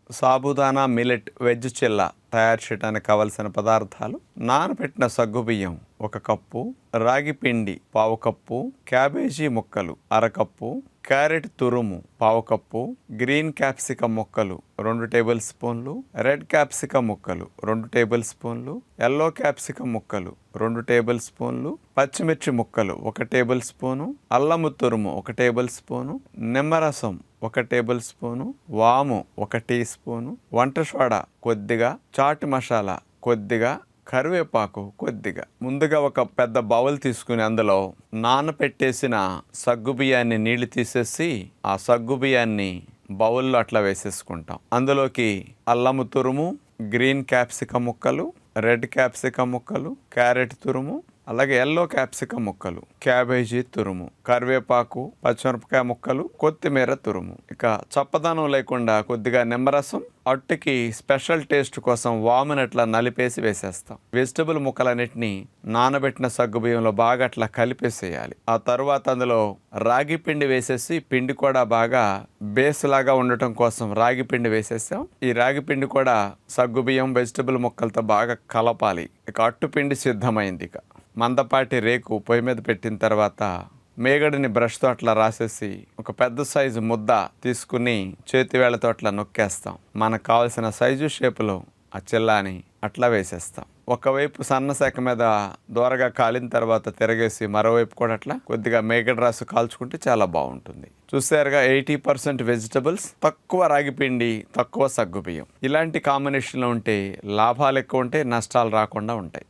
Sabudana millet veg చిల్ల తయారు చేయడానికి కావలసిన పదార్థాలు: నానబెట్టిన సగ్గుబియ్యం 1 కప్పు, రాగి పిండి 1/2 కప్పు, క్యాబేజీ ముక్కలు 1/2 కప్పు, క్యారెట్ తురుము 1/2 కప్పు, గ్రీన్ క్యాప్సికం ముక్కలు 2 టేబుల్ స్పూన్లు, రెడ్ క్యాప్సికం ముక్కలు 2 టేబుల్ స్పూన్లు, ఎల్లో క్యాప్సికం ముక్కలు 2 టేబుల్ స్పూన్లు, పచ్చిమిర్చి ముక్కలు 1 టేబుల్ స్పూను, అల్లము తురుము 1 టేబుల్ స్పూను, నిమ్మరసం 1 టేబుల్ స్పూను, వాము 1 టీ స్పూను, వంట సోడా కొద్దిగా, చాట్ మసాలా కొద్దిగా, కరివేపాకు కొద్దిగా. ముందుగా ఒక పెద్ద బౌల్ తీసుకుని అందులో నానపెట్టేసిన సగ్గుబియ్యాన్ని నీళ్లు తీసేసి ఆ సగ్గుబియ్యాన్ని బౌల్లో అట్లా వేసేసుకుంటాం. అందులోకి అల్లము తురుము, గ్రీన్ క్యాప్సికం ముక్కలు, రెడ్ క్యాప్సికం ముక్కలు, క్యారెట్ తురుము, అలాగే ఎల్లో క్యాప్సికం ముక్కలు, క్యాబేజీ తురుము, కరివేపాకు, పచ్చిమిరపకాయ ముక్కలు, కొత్తిమీర తురుము. ఇక చప్పదనం లేకుండా కొద్దిగా నిమ్మరసం, అట్టుకి స్పెషల్ టేస్ట్ కోసం వాముని అట్లా నలిపేసి వేసేస్తాం. వెజిటబుల్ ముక్కలన్నిటిని నానబెట్టిన సగ్గుబియ్యంలో బాగా అట్లా కలిపేసేయాలి. ఆ తరువాత అందులో రాగి పిండి వేసేసి, పిండి కూడా బాగా బేస్ లాగా ఉండటం కోసం రాగి పిండి వేసేసాం. ఈ రాగి పిండి కూడా సగ్గుబియ్యం వెజిటబుల్ ముక్కలతో బాగా కలపాలి. ఇక అట్టు పిండి సిద్ధమైంది. ఇక మందపాటి రేకు పొయ్యి మీద పెట్టిన తర్వాత మేగడిని బ్రష్తో అట్లా రాసేసి ఒక పెద్ద సైజు ముద్ద తీసుకుని చేతివేళ్లతో అట్లా నొక్కేస్తాం. మనకు కావాల్సిన సైజు షేపులో ఆ చిల్లాని అట్లా వేసేస్తాం. ఒకవైపు సన్న శాఖ మీద దోరగా కాలిన తర్వాత తిరగేసి మరోవైపు కూడా అట్లా కొద్దిగా మేగడ రాసు కాల్చుకుంటే చాలా బాగుంటుంది. చూసారుగా, 80% వెజిటబుల్స్, తక్కువ రాగిపిండి, తక్కువ సగ్గుబియ్యం. ఇలాంటి కాంబినేషన్లో ఉంటే లాభాలు ఎక్కువ ఉంటాయి, నష్టాలు రాకుండా ఉంటాయి.